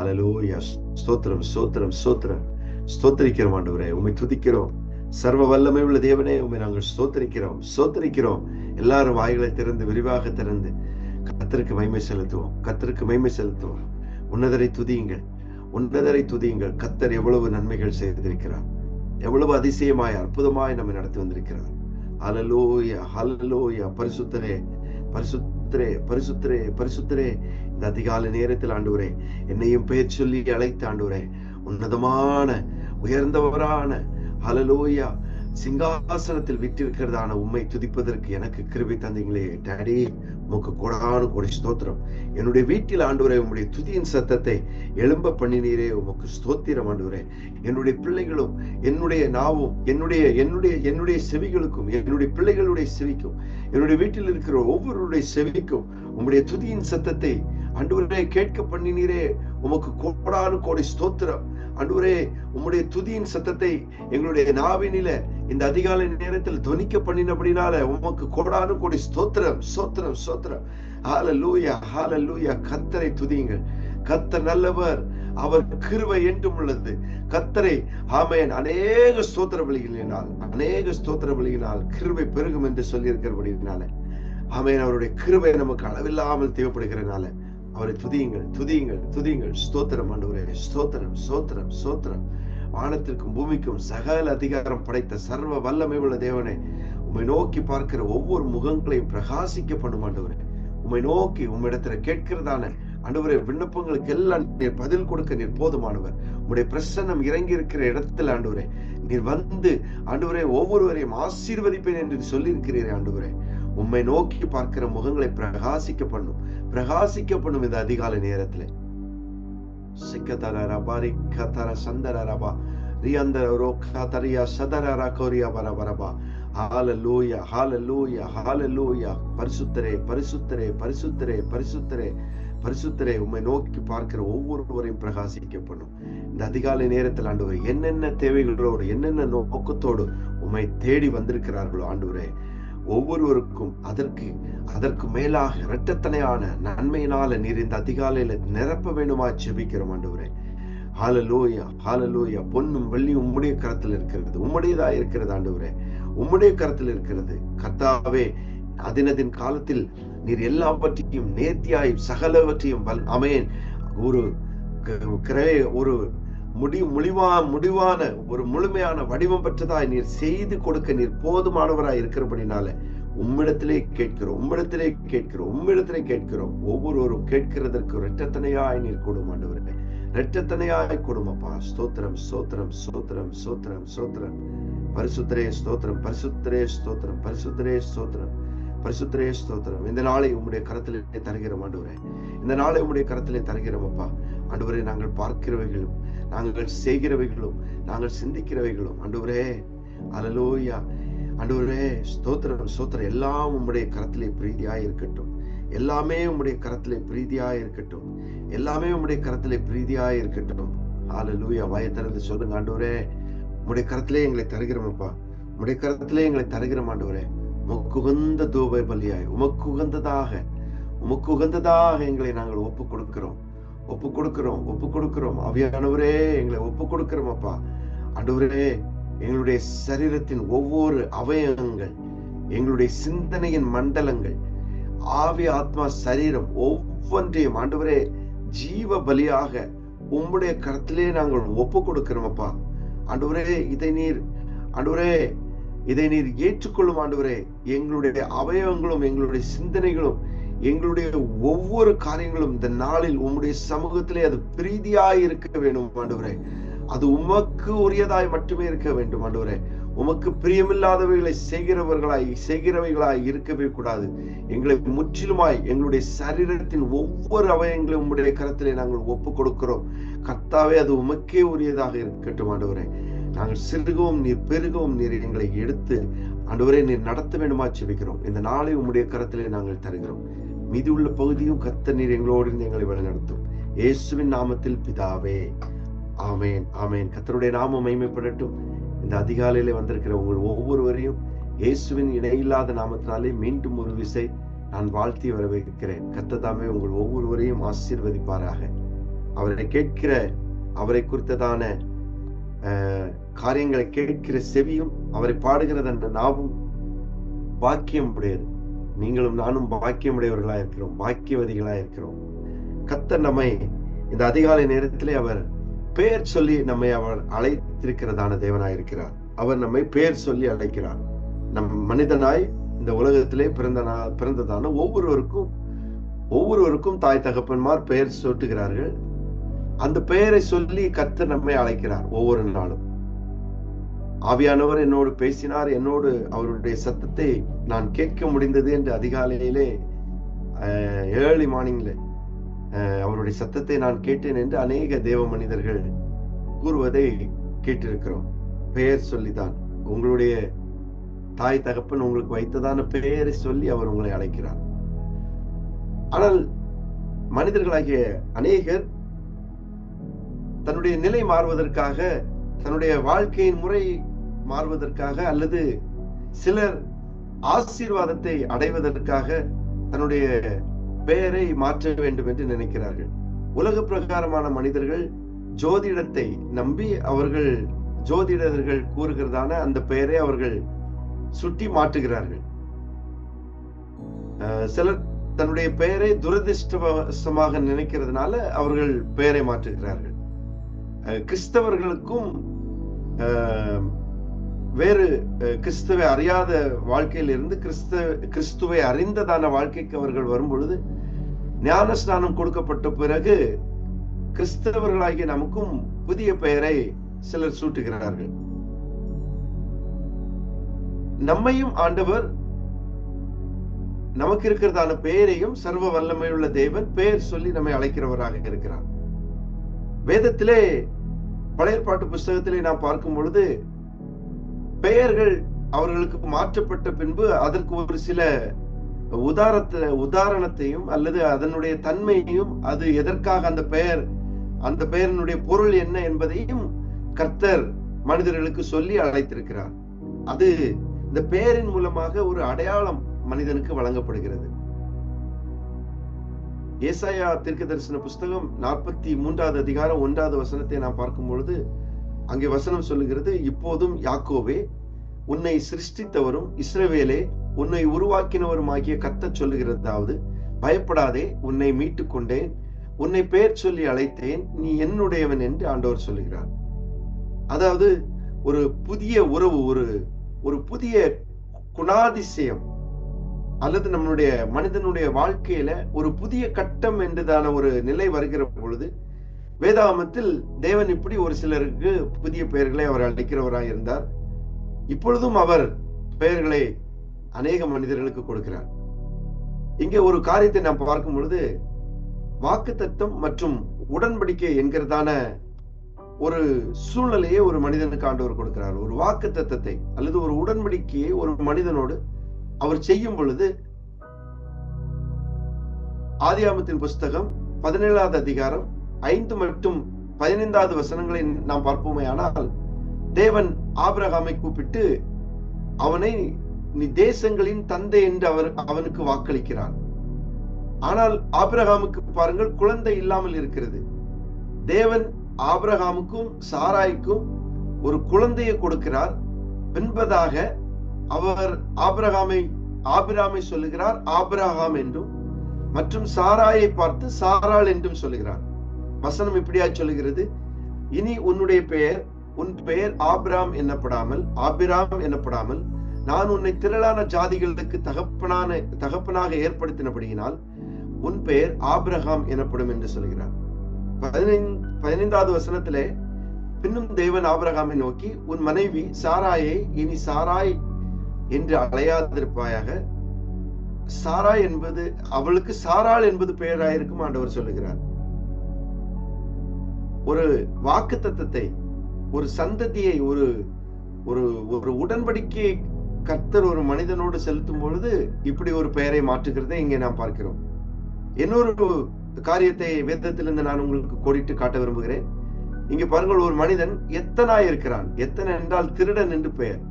ஹல்லேலூயா. ஸ்தோத்திரம், ஸ்தோத்திரம், ஸ்தோத்திரம். ஸ்தோத்திரிக்கிறோம் ஆண்டவரே, உம்மை துதிக்கிறோம். சர்வ வல்லமை உள்ள தேவனே, உம்மை நாங்கள் ஸ்தோத்திரிக்கிறோம், ஸ்தோத்திரிக்கிறோம். எல்லாரும் வாய்களை திறந்து, விரிவாக திறந்து கர்த்தருக்கு மகிமை செலுத்துவோம், கர்த்தருக்கு மகிமை செலுத்துவோம். உன்னதரை துதியுங்கள், உன்னதரை துதியுங்கள். கர்த்தர் எவ்வளவு நன்மைகள் செய்திருக்கிறார், எவ்வளவு அதிசயமாய் அற்புதமாய் நம்மை நடத்தி வந்திருக்கிறார். ஹல்லேலூயா, ஹல்லேலூயா. பரிசுத்தரே, பரிசுத்தரே, பரிசுத்தரே, பரிசுத்தரே. இந்த அதிகாலை நேரத்தில் ஆண்டவரே, என்னையும் பெயர் சொல்லி அழைத்த ஆண்டவரே, உன்னதமான உயர்ந்தவரான ஹல்லேலூயா சிங்காசனத்தில் விட்டிருக்கிறதான உம்மை துதிப்பதற்கு எனக்கு கிருபை தந்தீங்களே டாடி, உமக்கு கோடானு கோடி ஸ்தோத்திரம். என்னுடைய வீட்டில் ஆண்டவரே உம்முடைய துதியின் சத்தத்தை எழும்ப பண்ணினீரே, உமக்கு ஸ்தோத்திரம் ஆண்டவரே. என்னுடைய பிள்ளைகளும் என்னுடைய நாவும் என்னுடைய என்னுடைய என்னுடைய செவிகளுக்கும், என்னுடைய பிள்ளைகளுடைய செவிக்கும், என்னுடைய வீட்டில் இருக்கிற ஒவ்வொருடைய செவிக்கும் உம்முடைய துதியின் சத்தத்தை ஆண்டவரே கேட்க பண்ணினீரே, உமக்கு கோடானு கோடி ஸ்தோத்திரம் ஆண்டவரே. உம்முடைய துதியின் சத்தத்தை எங்களுடைய நாவினில இந்த அதிகாலை நேரத்தில் துணிக்க பண்ணினபடினால உமக்கு கோடானு கோடி ஸ்தோத்திரம், ஸ்தோத்திரம், ஸ்தோத்திரம். ஹல்லேலூயா, ஹல்லேலூயா. கர்த்தரை துதியுங்கள். கர்த்தர் நல்லவர், அவர் கிருபை என்றும் உள்ளது. கர்த்தரை ஆமென். அநேக ஸ்தோத்திர பலிகளினால், அநேக ஸ்தோத்திர பலிகளினால் கிருபை பெருகும் என்று சொல்லி இருக்கிறபடினால ஆமென். அவருடைய கிருபை நமக்கு அளவில்லாமல் தேவைப்படுகிறனால அவரை துதியுங்கள், துதியுங்கள், துதியுங்கள். ஸ்தோத்திரம் ஆண்டவரே, ஸ்தோத்திரம், ஸ்தோத்திரம், ஸ்தோத்திரம். வானத்திற்கும் பூமிக்கும் சகல அதிகாரம் படைத்த சர்வ வல்லமை உள்ள தேவனே, உம்மை நோக்கி பார்க்கிற ஒவ்வொரு முகங்களையும் பிரகாசிக்க பண்ணும் ஆண்டவரே. உம்மை நோக்கி உம்மிடத்துல கேட்கிறதான ஆண்டவரே விண்ணப்பங்களுக்கு எல்லாம் நீர் பதில் கொடுக்க நீர் போதுமானவர். உம்முடைய பிரசன்னம் இறங்கி இருக்கிற இடத்துல ஆண்டவரே நீர் வந்து ஆண்டவரே ஒவ்வொருவரையும் ஆசீர்வதிப்பேன் என்று சொல்லி இருக்கிறீரே ஆண்டவரே. உம்மை நோக்கி பார்க்கிற முகங்களை பிரகாசிக்க பண்ணும், பிரகாசிக்க பண்ணும் இந்த அதிகாலை நேரத்துல. ஹல்லேலூயா, ஹல்லேலூயா, ஹல்லேலூயா. பரிசுத்தரே, பரிசுத்தரே, பரிசுத்தரே, பரிசுத்தரே, பரிசுத்தரே. உம்மை நோக்கி பார்க்கிற ஒவ்வொருவரையும் பிரகாசிக்க பண்ணும் இந்த அதிகாலை நேரத்தில் ஆண்டவரே. என்னென்ன தேவைகளோடு, என்னென்ன நோக்கத்தோடு உம்மை தேடி வந்திருக்கிறார்களோ ஆண்டவரே, ஒவ்வொருவருக்கும் அதற்கு மேலாக இரட்டத்தனையான நன்மையினால நீர் இந்த அதிகாலையில நிரப்ப வேண்டுமா ஜெபிக்கிறோம் ஆண்டவரே. ஹல்லேலூயா, ஹல்லேலூயா. பொன்னும் வெள்ளியும் உம்முடைய கரத்தில் இருக்கிறது, உம்முடையதா இருக்கிறது ஆண்டவரே, உம்முடைய கரத்தில் இருக்கிறது. கர்த்தாவே, அதினதின் காலத்தில் நீர் எல்லாவற்றையும் நேர்த்தியாய் சகலவற்றையும் ஆமென் ஒரு முடிவான ஒரு முழுமையான வடிவம் பெற்றதாய் நீர் செய்து கொடுக்க நீர் போதுமானவராய் இருக்கிறபடினால உம்மிடத்திலே கேட்கிறோம், உம்மிடத்திலே கேட்கிறோம், உம்மிடத்திலே கேட்கிறோம். ஒவ்வொருவரும் கேட்கிறதற்கு இரட்டத்தனையாய் நீர் கொடும் ஆண்டவரே, இரட்டத்தனையாய் கொடுமப்பா. ஸ்தோத்திரம், ஸ்தோத்திரம், ஸ்தோத்திரம், ஸ்தோத்திரம், ஸ்தோத்திரம். பரிசுத்தரே ஸ்தோத்திரம், பரிசுத்தரே ஸ்தோத்திரம், பரிசுத்தரே ஸ்தோத்திரம், பரிசுத்தரே ஸ்தோத்திரம். இந்த நாளை உம்முடைய கரத்திலே தருகிறோம் ஆண்டவரே, இந்த நாளை உம்முடைய கரத்திலே தருகிறோம் அப்பா. ஆண்டவரே, நாங்கள் பார்க்கிறவைகளும், நாங்கள் செய்கிறவைகளும், நாங்கள் சிந்திக்கிறவைகளும் ஆண்டவரே, ஹல்லேலூயா ஆண்டவரே, ஸ்தோத்திரம், ஸ்தோத்திரம். எல்லாம் உம்முடைய கரத்திலே பிரீதியாய் இருக்கட்டும், எல்லாமே உம்முடைய கரத்திலே பிரீதியாய் இருக்கட்டும், எல்லாமே உம்முடைய கரத்திலே பிரீதியாய் இருக்கட்டும். ஹல்லேலூயா. வாயை திறந்து சொல்லுங்க ஆண்டவரே, உம்முடைய கரத்திலே எங்களை தருகிறோம்ப்பா, உம்முடைய கரத்திலே எங்களை தருகிறோம் ஆண்டவரே. உமக்கு உகந்த தூப பலியாய், உமக்கு உகந்ததாக எங்களை நாங்கள் ஒப்பு கொடுக்கிறோம், ஒப்பு கொடுக்கிறோம், ஒப்பு கொடுக்கிறோம். ஆவியானவரே, எங்களை ஒப்பு கொடுக்கிறோம் அப்பா. ஆண்டவரே, எங்களுடைய சரீரத்தின் ஒவ்வொரு அவயவங்கள், எங்களுடைய சிந்தனையின் மண்டலங்கள், ஆவி, ஆத்மா, சரீரம் ஒவ்வொன்றையும் ஆண்டவரே ஜீவ பலியாக உம்முடைய கரத்திலே நாங்கள் ஒப்பு கொடுக்கிறோம் அப்பா. ஆண்டவரே, இதை நீர் ஏற்றுக்கொள்ளும் ஆண்டவரே. எங்களுடைய அவயவங்களும், எங்களுடைய சிந்தனைகளும், எங்களுடைய ஒவ்வொரு காரியங்களும் இந்த நாளில் உம்முடைய சமூகத்திலே அது பிரீதியாய் இருக்க வேண்டும் ஆண்டவரே. அது உமக்கு உரியதாய் மட்டுமே இருக்க வேண்டும் ஆண்டவரே. உமக்கு பிரியமில்லாதவைகளை செய்கிறவைகளாய் இருக்கவே கூடாது. எங்களை முற்றிலுமாய் எங்களுடைய சரீரத்தின் ஒவ்வொரு அவயங்களையும் உம்முடைய கரத்திலே நாங்கள் ஒப்பு கொடுக்கிறோம் கர்த்தாவே. அது உமக்கே உரியதாக இருக்கட்டும் ஆண்டவரே. நாங்கள் சிறுகவும் நீர் பெருகவும் நீர் எங்களை எடுத்து ஆண்டவரே நீர் நடத்த வேண்டுமா ஜெபிக்கிறோம். இந்த நாளை உம்முடைய கரத்திலே நாங்கள் தருகிறோம். மீதி உள்ள பகுதியும் கர்த்தர் நீர் எங்களோடு இருந்து எங்களை வழிநடத்தும். இயேசுவின் நாமத்தில் பிதாவே, ஆமேன், ஆமேன். கர்த்தருடைய நாமம் மகிமைப்படட்டும். இந்த அதிகாலையில வந்திருக்கிற உங்கள் ஒவ்வொருவரையும் இயேசுவின் இணையில்லாத நாமத்தினாலே மீண்டும் ஒரு விசை நான் வாழ்த்தி வரவேற்கிறேன். கர்த்தர் தாமே உங்கள் ஒவ்வொருவரையும் ஆசீர்வதிப்பாராக. அவரை கேட்கிற, அவரை குறித்ததான காரியங்களை கேட்கிற செவியும், அவரை பாடுகிறது அந்த நாவும் பாக்கியம் உடையது. நீங்களும் நானும் பாக்கியம் உடையவர்களா இருக்கிறோம், பாக்கியவதிகளா இருக்கிறோம். கர்த்தர் நம்மை இந்த அதிகாலை நேரத்திலே அவர் பெயர் சொல்லி நம்மை அவர் அழைத்திருக்கிறதான தேவனாயிருக்கிறார். அவர் நம்மை பெயர் சொல்லி அழைக்கிறார். நம் மனிதனாய் இந்த உலகத்திலே பிறந்ததான ஒவ்வொருவருக்கும் தாய் தகப்பன்மார் பெயர் சூட்டுகிறார்கள். அந்த பெயரை சொல்லி கர்த்தர் நம்மை அழைக்கிறார் ஒவ்வொரு நாளும். ஆவியானவர் என்னோடு பேசினார், என்னோடு அவருடைய சத்தத்தை நான் கேட்க முடிந்தது என்று அதிகாலையிலே ஏர்லி மார்னிங்ல அவருடைய சத்தத்தை நான் கேட்டேன் என்று அநேக தேவ மனிதர்கள் கூறுவதை கேட்டிருக்கிறோம். பெயர் சொல்லிதான், உங்களுடைய தாய் தகப்பன் உங்களுக்கு வைத்ததான பெயரை சொல்லி அவர் உங்களை அழைக்கிறார். ஆனால் மனிதர்களாகிய அநேகர் தன்னுடைய நிலை மாறுவதற்காக, தன்னுடைய வாழ்க்கையின் முறை மாறுவதற்காக, அல்லது சிலர் ஆசீர்வாதத்தை அடைவதற்காக தன்னுடைய பெயரை மாற்ற வேண்டும் என்று நினைக்கிறார்கள். உலக பிரகாரமான மனிதர்கள் ஜோதிடத்தை நம்பி அவர்கள் ஜோதிடர்கள் கூறுகிறதான அந்த பெயரை அவர்கள் சுட்டி மாற்றுகிறார்கள். சிலர் தன்னுடைய பெயரை துரதிர்ஷ்டவசமாக நினைக்கிறதுனால அவர்கள் பெயரை மாற்றுகிறார்கள். கிறிஸ்தவர்களுக்கும் வேறு கிறிஸ்துவை அறியாத வாழ்க்கையில் இருந்து கிறிஸ்துவை அறிந்ததான வாழ்க்கைக்கு அவர்கள் வரும் பொழுது, ஞான ஸ்நானம் கொடுக்கப்பட்ட பிறகு கிறிஸ்தவர்களாகிய நமக்கும் புதிய பெயரை சிலர் சூட்டுகிறார்கள். நம்மையும் ஆண்டவர் நமக்கு இருக்கிறதான பெயரையும் சர்வ வல்லமையுள்ள தேவன் பெயர் சொல்லி நம்மை அழைக்கிறவராக இருக்கிறார். வேதத்திலே பழைய ஏற்பாட்டு புஸ்தகத்திலே நாம் பார்க்கும் பொழுது பெயர்கள் அவர்களுக்கு மாற்றப்பட்ட பின்பு அதற்கு ஒரு சில உதாரணத்தையும் அல்லது அதனுடைய தன்மையையும், அது எதற்காக அந்த பெயரினுடைய பொருள் என்ன என்பதையும் கர்த்தர் மனிதர்களுக்கு சொல்லி அழைத்திருக்கிறார். அது இந்த பெயரின் மூலமாக ஒரு அடையாளம் மனிதனுக்கு வழங்கப்படுகிறது. ஏசாயா தீர்க்கதரிசன புஸ்தகம் 43வது அதிகாரம் 1வது வசனத்தை நாம் பார்க்கும் பொழுது அங்கே வசனம் சொல்லுகிறது, இப்போதும் யாக்கோபே உன்னை சிருஷ்டித்தவரும் இஸ்ரவேலே உன்னை உருவாக்கினவருமாகிய கர்த்தர் சொல்லுகிறதாவது, பயப்படாதே, உன்னை மீட்டுக் கொண்டேன், உன்னை பெயர் சொல்லி அழைத்தேன், நீ என்னுடையவன் என்று ஆண்டவர் சொல்லுகிறார். அதாவது ஒரு புதிய உறவு, ஒரு புதிய குணாதிசயம், அல்லது நம்மளுடைய மனிதனுடைய வாழ்க்கையில ஒரு புதிய கட்டம் என்றதான ஒரு நிலை வருகிற பொழுது வேதாகமத்தில் தேவன் இப்படி ஒரு சிலருக்கு புதிய பெயர்களை அவர் அழைக்கிறவராக இருந்தார். இப்பொழுதும் அவர் பெயர்களை அநேக மனிதர்களுக்கு கொடுக்கிறார். இங்கே ஒரு காரியத்தை நாம் பார்க்கும் பொழுது வாக்குத்தத்தம் மற்றும் உடன்படிக்கை என்கிறதான ஒரு சூழ்நிலையை ஒரு மனிதனுக்கு ஆண்டவர் கொடுக்கிறார். ஒரு வாக்குத்தத்தத்தை அல்லது ஒரு உடன்படிக்கையை ஒரு மனிதனோடு அவர் செய்யும் பொழுது, ஆதியாகமத்தின் புஸ்தகம் 17வது அதிகாரம் 5 மற்றும் 15வது வசனங்களை நாம் பார்ப்போமே ஆனால், தேவன் ஆபிரகாமை கூப்பிட்டு அவனை நீ தேசங்களின் தந்தை என்று அவனுக்கு வாக்களிக்கிறார். ஆனால் ஆபிரகாமுக்கு பாருங்கள், குழந்தை இல்லாமல் இருக்கிறது. தேவன் ஆபிரகாமுக்கும் சாராய்க்கும் ஒரு குழந்தையை கொடுக்கிறார். பின்பதாக அவர் ஆபிரகாமை சொல்லுகிறார் ஆபிரகாம் என்றும், மற்றும் சாராயை பார்த்து சாராள் என்றும் சொல்லுகிறார். வசனம் இப்படியாய் சொல்லுகிறது, இனி உன் பெயர் ஆபிராம் என்னப்படாமல் நான் உன்னை திரளான ஜாதிகளுக்கு தகப்பனாக ஏற்படுத்தினபடியினால் உன் பெயர் ஆபிரகாம் எனப்படும் என்று சொல்கிறார். 15வது வசனத்திலே பின்னும் தேவன் ஆபிரகாமை நோக்கி, உன் மனைவி சாராயை இனி சாராய் என்று அழையாதிருப்பாயாக, சாராய் என்பது அவளுக்கு சாராள் என்பது பெயராயிருக்கும் ஆண்டவர் சொல்லுகிறார். ஒரு வாக்குத்தத்தத்தை, ஒரு சந்ததியை, ஒரு உடன்படிக்கையை கர்த்தர் ஒரு மனிதனோடு செலுத்தும் பொழுது இப்படி ஒரு பெயரை மாற்றுகிறதை இங்கே நாம் பார்க்கிறோம். இன்னொரு காரியத்தை வேதத்திலிருந்து நான் உங்களுக்கு கோடிட்டு காட்ட விரும்புகிறேன். இங்க பாருங்கள், ஒரு மனிதன் எத்தனாய் இருக்கிறான். எத்தனை என்றால் திருடன் என்று பெயர்.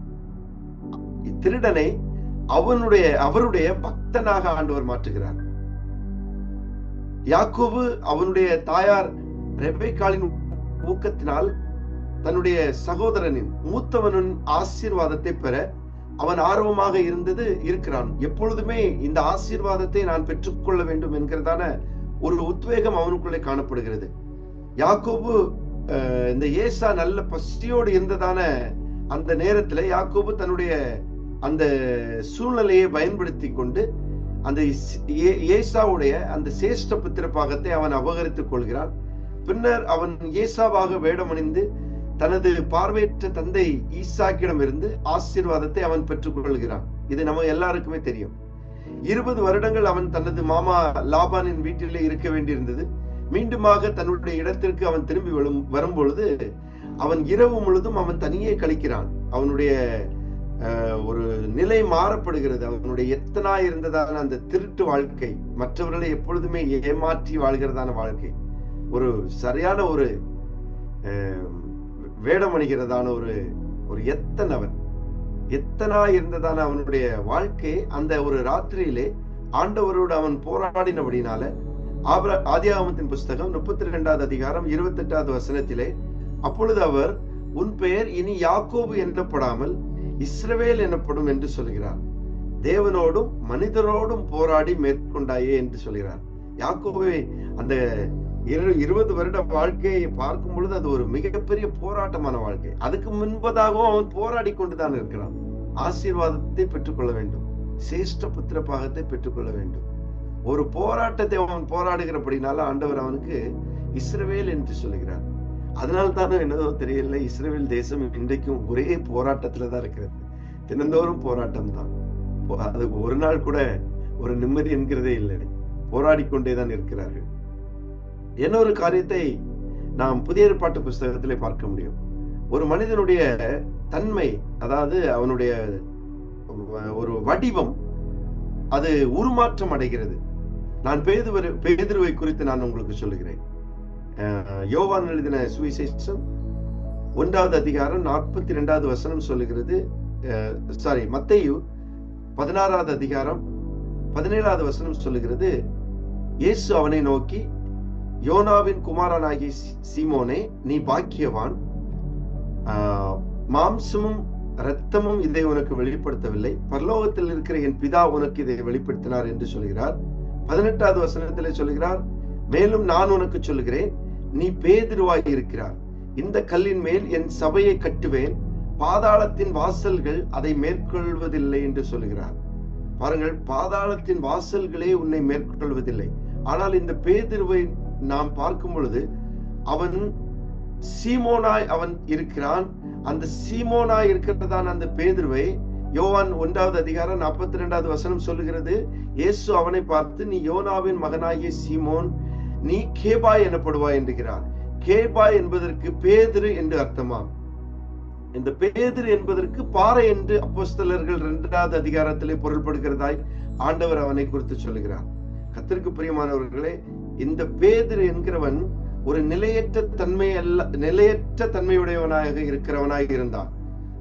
திருடனை அவருடைய பக்தனாக ஆண்டவர் மாற்றுகிறார். யாக்கோபு அவனுடைய தாயார் ரெபெக்காளின் ஊக்கத்தினால் தன்னுடைய சகோதரனின் மூத்தவனின் ஆசீர்வாதத்தை பெற அவன் ஆர்வமாக இருக்கிறான். எப்பொழுதுமே இந்த ஆசீர்வாதத்தை நான் பெற்றுக்கொள்ள வேண்டும் என்கிறதான ஒரு உத்வேகம் அவனுக்குள்ளே காணப்படுகிறது. யாக்கோபு இந்த ஏசா நல்ல பசியோடு இருந்ததான அந்த நேரத்துல யாக்கோபு தன்னுடைய அந்த சூழ்நிலையை பயன்படுத்தி கொண்டு அந்த ஏசாவுடைய அந்த சேஷ்ட புத்திர பாகத்தை அவன் அபகரித்துக் கொள்கிறான். பின்னர் அவன் ஏசாவாக வேடமணிந்து தனது பார்வையற்ற தந்தை ஈசாக்கிடம் இருந்து ஆசீர்வாதத்தை அவன் பெற்றுக் கொள்கிறான். இது நம்ம எல்லாருக்குமே தெரியும். 20 வருடங்கள் அவன் தனது மாமா லாபானின் வீட்டிலே இருக்க வேண்டியிருந்தது. மீண்டுமாக தன்னுடைய இடத்திற்கு அவன் திரும்பி வரும்பொழுது அவன் இரவு முழுதும் அவன் தனியே கழிக்கிறான். அவனுடைய ஒரு நிலை மாறப்படுகிறது. அவனுடைய எத்தனாய் இருந்ததான அந்த திருட்டு வாழ்க்கை, மற்றவர்களை எப்பொழுதுமே ஏமாற்றி வாழ்கிறதான வாழ்க்கை, ஒரு சரியான ஒரு வேடமணிகிறதான ஒரு எத்தனாய் இருந்ததான அவனுடைய வாழ்க்கை அந்த ஒரு ராத்திரியிலே ஆண்டவரோடு அவன் போராடினபடினால ஆதியாகமத்தின் புஸ்தகம் 32வது அதிகாரம் 28வது வசனத்திலே, அப்பொழுது அவர் உன் பெயர் இனி யாக்கோபு என்னப்படாமல் இஸ்ரவேல் எனப்படும் என்று சொல்கிறார். தேவனோடும் மனிதரோடும் போராடி மேற்கொண்டாயே என்று சொல்கிறார். யாக்கோபே அந்த 20 வருட வாழ்க்கையை பார்க்கும் பொழுது அது ஒரு மிகப்பெரிய போராட்டமான வாழ்க்கை. அதுக்கு முன்பதாகவும் அவன் போராடி கொண்டுதான் இருக்கிறான். ஆசீர்வாதத்தை பெற்றுக்கொள்ள வேண்டும், சேஷ்ட புத்திர பாகத்தை பெற்றுக்கொள்ள வேண்டும். ஒரு போராட்டத்தை அவன் போராடுகிறபடினால ஆண்டவர் அவனுக்கு இஸ்ரவேல் என்று சொல்கிறார். அதனால்தான் என்னதோ தெரியல, இஸ்ரவேல் தேசம் இன்றைக்கும் ஒரே போராட்டத்துலதான் இருக்கிறது. தினந்தோறும் போராட்டம் தான். அது ஒரு நாள் கூட ஒரு நிம்மதி என்கிறதே இல்லை. போராடி கொண்டேதான் இருக்கிறார்கள். இன்னொரு காரியத்தை நாம் புதிய ஏற்பாட்டு புஸ்தகத்திலே பார்க்க முடியும். ஒரு மனிதனுடைய தன்மை, அதாவது அவனுடைய ஒரு வடிவம், அது உருமாற்றம் அடைகிறது. நான் பேதுருவை குறித்து நான் உங்களுக்கு சொல்லுகிறேன். யோவான் எழுதின சுவிசேஷம் 1வது அதிகாரம் 42வது வசனம் சொல்லுகிறது. மத்தேயு 16வது அதிகாரம் 17வது வசனம் சொல்லுகிறது, இயேசு அவனை நோக்கி, யோனாவின் குமாரனாகிய சீமோனே, நீ பாக்கியவான், மாம்சமும் இரத்தமும் இதை உனக்கு வெளிப்படுத்தவில்லை, பரலோகத்தில் இருக்கிற என் பிதா உனக்கு இதை வெளிப்படுத்தினார் என்று சொல்கிறார். 18வது வசனத்திலே சொல்கிறார், மேலும் நான் உனக்கு சொல்லுகிறேன், நீ பேதுருவாய் இருக்கிறார், இந்த கல்லின் மேல் என் சபையை கட்டுவேன், பாதாளத்தின் வாசல்கள் அதை மேற்கொள்வதில்லை என்று சொல்கிறார். பாருங்கள், பாதாளத்தின் வாசல்களே உன்னை மேற்கொள்வதில்லை. ஆனால் இந்த பேதுருவை நாம் பார்க்கும் பொழுது அவன் சீமோனாய் அவன் இருக்கிறான். அந்த சீமோனாய் இருக்கிறதான அந்த பேதுருவை யோவான் 1வது அதிகாரம் 42வது வசனம் சொல்லுகிறது, இயேசு அவனை பார்த்து, நீ யோனாவின் மகனாகிய சீமோன், நீ கேபாய் எனப்படுவாய் என்கிறார். கேபாய் என்பதற்கு பேதுரு என்று அர்த்தமாம். இந்த பேதுரு என்பதற்கு பாறை என்று அப்போஸ்தலர்கள் 2வது அதிகாரத்திலே பொருள்படுகிறதாய் ஆண்டவர் அவனை குறித்து சொல்லுகிறார். கர்த்தருக்கு பிரியமானவர்களே, இந்த பேதுரு என்கிறவன் ஒரு நிலையற்ற தன்மையுடையவனாக இருக்கிறவனாக இருந்தான்.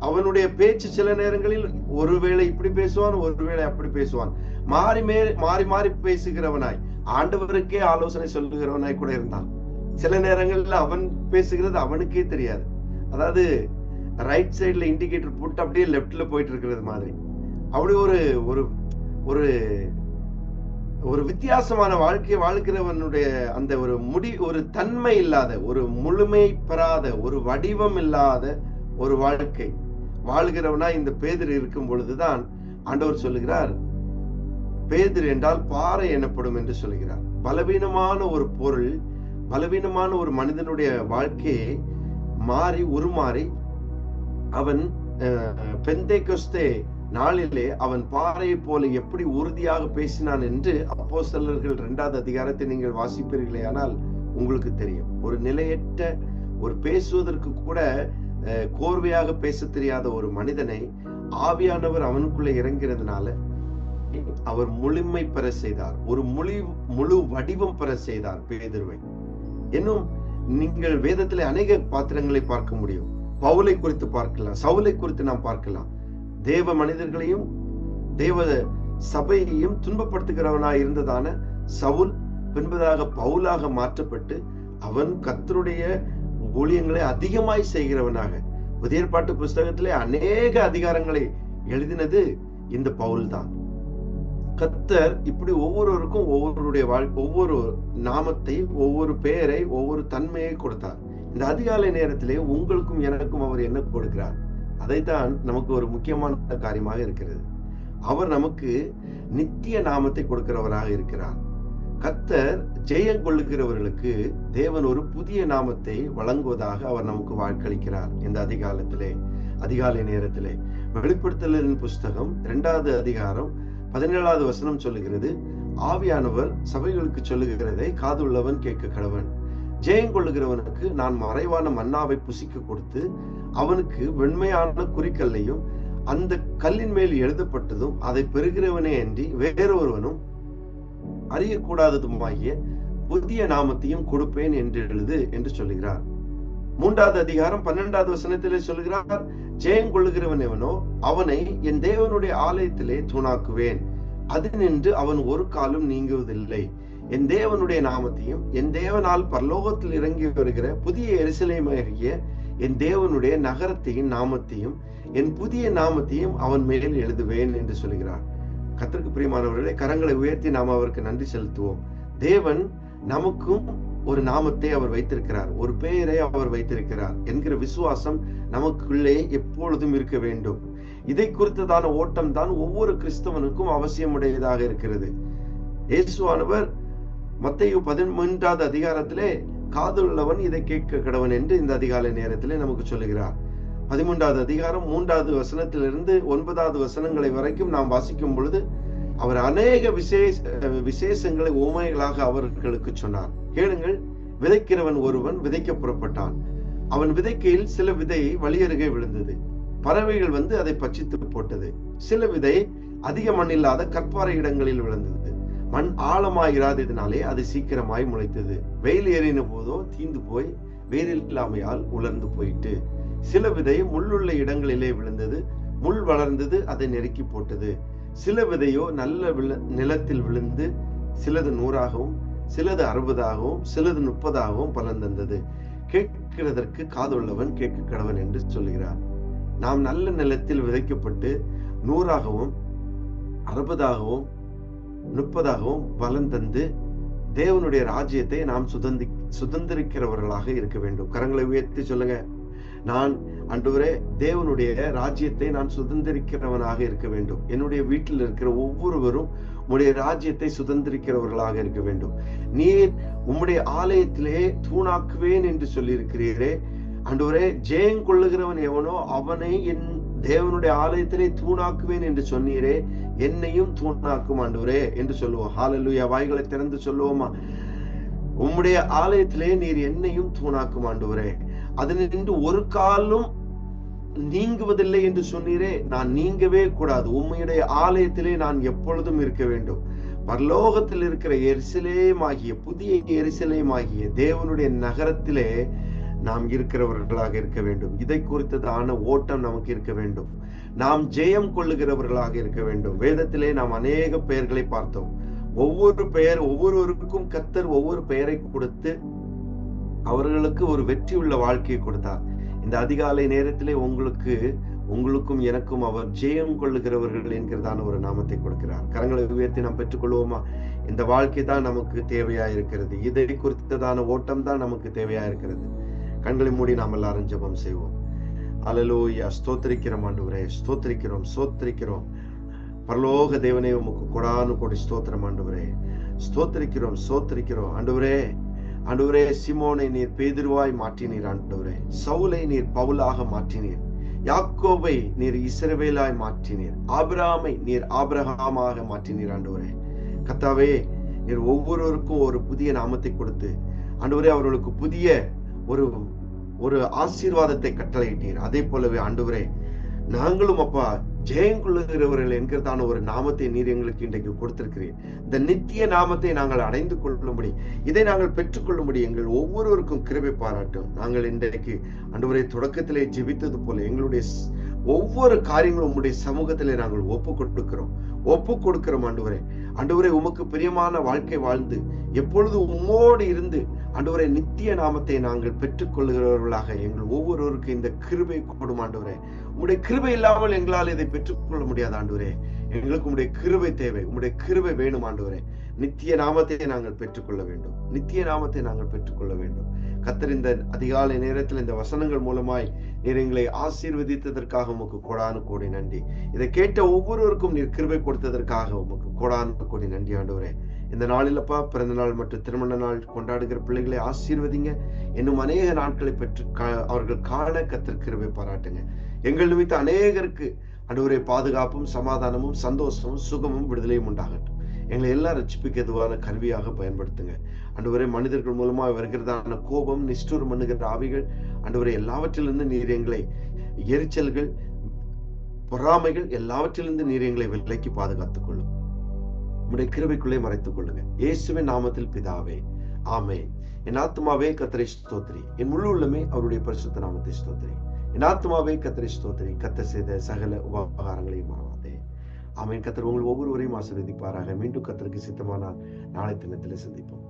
அவனுடைய பேச்சு சில நேரங்களில் ஒருவேளை இப்படி பேசுவான், ஒருவேளை அப்படி பேசுவான். மாறி மாறி பேசுகிறவனாய், ஆண்டவருக்கே ஆலோசனை சொல்லுகிறவனாய் கூட இருந்தான். சில நேரங்கள்ல அவன் பேசுகிறது அவனுக்கே தெரியாது. அதாவது ரைட் சைட்ல இண்டிகேட்டர் போட்டு அப்படியே லெப்ட்ல போயிட்டு இருக்கிறது மாதிரி. அப்படி ஒரு ஒரு வித்தியாசமான வாழ்க்கையை வாழ்கிறவனுடைய அந்த ஒரு தன்மை இல்லாத, ஒரு முழுமை பெறாத, ஒரு வடிவம் இல்லாத ஒரு வாழ்க்கை வாழ்கிறவனா இந்த பேதுரு இருக்கும் பொழுதுதான் ஆண்டவர் சொல்லுகிறார், பேதுரு என்றால் பாறை எனப்படும் என்று சொல்கிறார். பலவீனமான ஒரு பொருள், பலவீனமான ஒரு மனிதனுடைய வாழ்க்கையை உருமாறி அவன் பெந்தேகொஸ்தே நாளிலே அவன் பாறையை போல எப்படி உறுதியாக பேசினான் என்று அப்போஸ்தலர்கள் 2வது அதிகாரத்தை நீங்கள் வாசிப்பீர்களே ஆனால் உங்களுக்கு தெரியும். ஒரு நிலையற்ற, ஒரு பேசுவதற்கு கூட கோர்வையாக பேச தெரியாத ஒரு மனிதனை ஆவியானவர் அவனுக்குள்ளே இறங்கிறதுனால அவர் முழுமை பெற செய்தார், ஒரு முழு வடிவம் பெற செய்தார் பேதுருவை. இன்னும் நீங்கள் வேதத்திலே அநேக பாத்திரங்களை பார்க்க முடியும். பவுலை குறித்து பார்க்கலாம், சவுலை குறித்து நாம் பார்க்கலாம். தேவ மனிதர்களையும் தேவ சபையையும் துன்பப்படுத்துகிறவனாய் இருந்ததான சவுல் பின்பதாக பவுலாக மாற்றப்பட்டு அவன் கர்த்தருடைய ஊழியங்களை அதிகமாய் செய்கிறவனாக. புதிய ஏற்பாட்டு புஸ்தகத்திலே அநேக அதிகாரங்களை எழுதினது இந்த பவுல் தான். கர்த்தர் இப்படி ஒவ்வொருவருக்கும் ஒவ்வொரு நாமத்தை, ஒவ்வொரு பெயரை, ஒவ்வொரு தன்மையை கொடுத்தார். இந்த அதிகாலை நேரத்திலே உங்களுக்கும் எனக்கும் அவர் என்ன கொடுக்கிறார்? அதைத்தான் நமக்கு ஒரு முக்கியமான காரியமாக இருக்கிறது. அவர் நமக்கு நித்திய நாமத்தை கொடுக்கிறவராக இருக்கிறார். கர்த்தர் ஜெயம் கொள்ளுகிறவர்களுக்கு தேவன் ஒரு புதிய நாமத்தை வழங்குவதாக அவர் நமக்கு வாக்களிக்கிறார். இந்த அதிகாலை நேரத்திலே வெளிப்படுத்தலின் புஸ்தகம் 2வது அதிகாரம் 17வது வசனம் சொல்லுகிறது, ஆவியானவர் சபைகளுக்கு சொல்லுகிறதை காதுள்ளவன் கேட்க கடவன். ஜெயம் கொள்ளுகிறவனுக்கு நான் மறைவான மன்னாவை புசிக்க கொடுத்து அவனுக்கு வெண்மையான குறிக்கல்லையும் அந்த கல்லின் மேல் எழுதப்பட்டதும் அதை பெறுகிறவனே அன்றி வேறொருவனும் அறியக்கூடாததுமாகிய புதிய நாமத்தையும் கொடுப்பேன் என்று எழுது என்று சொல்லுகிறார். 3வது அதிகாரம் 12வது வசனத்திலே சொல்லுகிறார், ஜெயம் கொள்ளுகிறவன் எவனோ அவனை என் தேவனுடைய ஆலயத்திலே தூணாக்குவேன், அது நின்று அவன் ஒரு காலம் நீங்குவதில்லை. என் தேவனுடைய நாமத்தையும் என் தேவனால் பரலோகத்தில் இறங்கி வருகிற புதிய எருசலேமாகிய என் தேவனுடைய நகரத்தையும் நாமத்தையும் என் புதிய நாமத்தையும் அவன் மேல் எழுதுவேன் என்று சொல்கிறார். கர்த்தருக்கு பிரியமானவர்களே, கரங்களை உயர்த்தி நாம் அவருக்கு நன்றி செலுத்துவோம். தேவன் நமக்கும் ஒரு நாமத்தை அவர் வைத்திருக்கிறார், ஒரு பெயரை அவர் வைத்திருக்கிறார் என்கிற விசுவாசம் நமக்குள்ளே எப்பொழுதும் இருக்க வேண்டும். இதை குறித்ததான ஓட்டம் தான் ஒவ்வொரு கிறிஸ்தவனுக்கும் அவசியமுடையதாக இருக்கிறது. இயேசுவானவர் மத்தேயு 13வது அதிகாரத்திலே காதுள்ளவன் இதை கேட்க கடவன் என்று இந்த அதிகாலை நேரத்திலே நமக்கு சொல்லுகிறார். 13வது அதிகாரம் 3வது வசனத்திலிருந்து 9வது வசனங்களை வரைக்கும் நாம் வாசிக்கும் பொழுது அவர் அநேக விசேஷங்களை உவமைகளாக அவர்களுக்கு சொன்னார். கேளுங்கள், விதைக்கிறவன் ஒருவன் விதைக்க புறப்பட்டான். அவன் விதைக்கையில் சில விதை வழியருகே விழுந்தது. பறவைகள் வந்து அதை பட்சித்து போட்டது. சில விதை அதிக மண் இல்லாத கற்பாறை இடங்களில் விழுந்தது. மண் ஆழமாயிராததினாலே அது சீக்கிரமாய் முளைத்தது. வெயில் ஏறின போதோ தீந்து போய் வேரில் இல்லாமையால் உலர்ந்து போயிட்டு. சில விதை முள்ளுள்ள இடங்களிலே விழுந்தது. முள் வளர்ந்தது, அதை நெருக்கி போட்டது. சில விதையோ நல்ல நிலத்தில் விழுந்து சிலது 100ஆகவும் சிலது 60ஆகவும் சிலது 30ஆகவும் பலன் தந்தது. கேட்கிறதற்கு காதுள்ளவன் கேட்க கடவன் என்று சொல்கிறார். நாம் நல்ல நிலத்தில் விதைக்கப்பட்டு 100ஆகவும் 60ஆகவும் 30ஆகவும் பலன் தந்து தேவனுடைய ராஜ்யத்தை நாம் சுதந்திரிக்கிறவர்களாக இருக்க வேண்டும். கரங்களை உயர்த்தி சொல்லுங்க, நான் ஆண்டவரே தேவனுடைய ராஜ்யத்தை நான் சுதந்திரிக்கிறவனாக இருக்க வேண்டும். என்னுடைய வீட்டில் இருக்கிற ஒவ்வொருவரும் உம்முடைய ராஜ்யத்தை சுதந்திரிக்கிறவர்களாக இருக்க வேண்டும். நீர் உம்முடைய ஆலயத்திலே தூணாக்குவேன் என்று சொல்லி இருக்கிறீரே ஆண்டவரே, ஜெயம் கொள்ளுகிறவன் எவனோ அவனை என் தேவனுடைய ஆலயத்திலே தூணாக்குவேன் என்று சொன்னீரே, என்னையும் தூணாக்கும் ஆண்டவரே என்று சொல்லுவோம். ஹல்லேலூயா. வாய்களை திறந்து சொல்லுவோமா? உம்முடைய ஆலயத்திலே நீர் என்னையும் தூணாக்கும் ஆண்டவரே, அது நின்று ஒரு காலும் நீங்குவதில்லை என்று சொன்னீரே, நான் நீங்கவே கூடாது. உம்முடைய ஆலயத்திலே நான் எப்பொழுதும் இருக்க வேண்டும். பரலோகத்தில் இருக்கிற எருசலேமாகிய புதிய எருசலேமாகிய தேவனுடைய நகரத்திலே நாம் இருக்கிறவர்களாக இருக்க வேண்டும். இதை குறித்ததான ஓட்டம் நமக்கு இருக்க வேண்டும். நாம் ஜெயம் கொள்ளுகிறவர்களாக இருக்க வேண்டும். வேதத்திலே நாம் அநேக பெயர்களை பார்த்தோம். ஒவ்வொருவருக்கும் கர்த்தர் ஒவ்வொரு பெயரை கொடுத்து அவர்களுக்கு ஒரு வெற்றி உள்ள வாழ்க்கையை கொடுத்தார். இந்த அதிகாலை நேரத்திலே உங்களுக்கும் எனக்கும் அவர் ஜெயம் கொள்ளுகிறவர்கள் என்கிறதான ஒரு நாமத்தை கொடுக்கிறார். கரங்களை உயர்த்தி நாம் பெற்றுக்கொள்வோமா? இந்த வாழ்க்கை தான் நமக்கு தேவையா இருக்கிறது. இதை குறித்ததான ஓட்டம் தான் நமக்கு தேவையா இருக்கிறது. கண்களை மூடி நாம் எல்லாரும் ஜெபம் செய்வோம். அல்லேலூயா. ஸ்தோத்திரிக்கிறோம் ஆண்டவரே, ஸ்தோத்திரிக்கிறோம். பரலோக தேவனே, உமக்கு கொடானு கொடி ஸ்தோத்திரம் ஆண்டவரே. ஸ்தோத்திரிக்கிறோம் ஆண்டவரே. சிமோனை நீர் பேதுருவாய் மாற்றினீர் ஆண்டவரே. சவுலை நீர் பவுலாக மாற்றினீர். யாக்கோபை நீர் இஸ்ரவேலாய் மாற்றினீர். ஆபிரகாமை நீர் ஆபிரகாமாக மாற்றினீர் ஆண்டவரே. கர்த்தாவே, நீர் ஒவ்வொருவருக்கும் ஒரு புதிய நாமத்தை கொடுத்து ஆண்டவரே அவர்களுக்கு புதிய ஒரு ஆசீர்வாதத்தை கட்டளையிட்டீர். அதே போலவே ஆண்டவரே, நாங்களும் அப்பா ஜெயம் கொள்ளுகிறவர்கள் என்கிறதான ஒரு நாமத்தை நீர் எங்களுக்கு இன்றைக்கு கொடுத்திருக்கிறீர். இந்த நித்திய நாமத்தை நாங்கள் அடைந்து கொள்ளும்படி, இதை நாங்கள் பெற்றுக்கொள்ளும்படி எங்கள் ஒவ்வொருவருக்கும் கிருபை பாராட்டும். நாங்கள் இன்றைக்கு ஆண்டவரே தொடக்கத்திலே ஜெபித்தது போல எங்களுடைய ஒவ்வொரு காரியங்களும் உம்முடைய சமூகத்திலே நாங்கள் ஒப்பு கொடுக்கிறோம் ஆண்டவரே உமக்கு பிரியமான வாழ்க்கை வாழ்ந்து எப்பொழுது உம்மோடு இருந்து ஆண்டவரே நித்திய நாமத்தை நாங்கள் பெற்றுக் கொள்கிறவர்களாக எங்கள் ஒவ்வொருவருக்கு இந்த கிருபை கொடும் ஆண்டவரே. உம்முடைய கிருபை இல்லாமல் எங்களால் இதை பெற்றுக்கொள்ள முடியாது ஆண்டவரே. எங்களுக்கு உம்முடைய கிருபை தேவை, உம்முடைய கிருபை வேணும் ஆண்டவரே. நித்திய நாமத்தை நாங்கள் பெற்றுக்கொள்ள வேண்டும், நித்திய நாமத்தை நாங்கள் பெற்றுக்கொள்ள வேண்டும். கர்த்தர் இந்த அதிகாலை நேரத்தில் இந்த வசனங்கள் மூலமாய் நீர் எங்களை ஆசீர்வதித்ததற்காக உமக்கு கோடானு கோடி நன்றி. இதை கேட்ட ஒவ்வொருவருக்கும் நீர் கிருபை கொடுத்ததற்காக உமக்கு கோடானு கோடி நன்றி ஆண்டவரே. இந்த நாளிலப்பா பிறந்த நாள் மற்றும் திருமண நாள் கொண்டாடுகிற பிள்ளைகளை ஆசீர்வதிங்க. இன்னும் அநேக நாட்களை பெற்று அவர்கள் காண கர்த்தர் கிருபை பாராட்டுங்க. எங்கள் நிமித்த அநேகருக்கு ஆண்டவரே பாதுகாப்பும் சமாதானமும் சந்தோஷமும் சுகமும் விடுதலையும் உண்டாகட்டும். எங்களை எல்லாம் ரட்சிப்புக்கு எதுவான கருவியாக பயன்படுத்துங்க ஆண்டவரே. மனிதர்கள் மூலமாக வருகிறதான கோபம், நிஷ்டூரம் பண்ணுகிற ஆவிகள் ஆண்டவரே எல்லாவற்றிலிருந்து நீர் எங்களை, எரிச்சல்கள், பொறாமைகள் எல்லாவற்றிலிருந்து நீர் எங்களை விலக்கி பாதுகாத்துக் கொள்ளும். உம்முடைய கிருபைக்குள்ளே மறைத்துக் கொள்ளுங்க. இயேசுவின் நாமத்தில் பிதாவே, ஆமென். என் ஆத்துமாவே கர்த்தரை ஸ்தோத்திரி, என் முழு உள்ளமே அவருடைய பரிசுத்த நாமத்தை ஸ்தோத்திரி. என் ஆத்துமாவே கர்த்தரை ஸ்தோத்திரி, கர்த்தர் செய்த சகல உபகாரங்களையும் மறவாதே. ஆமென். கர்த்தர் உங்கள் ஒவ்வொருவரையும் ஆசீர்வதிப்பாராக. மீண்டும் கர்த்தருக்கு சித்தமானால் நாளை தினத்தில் சந்திப்போம்.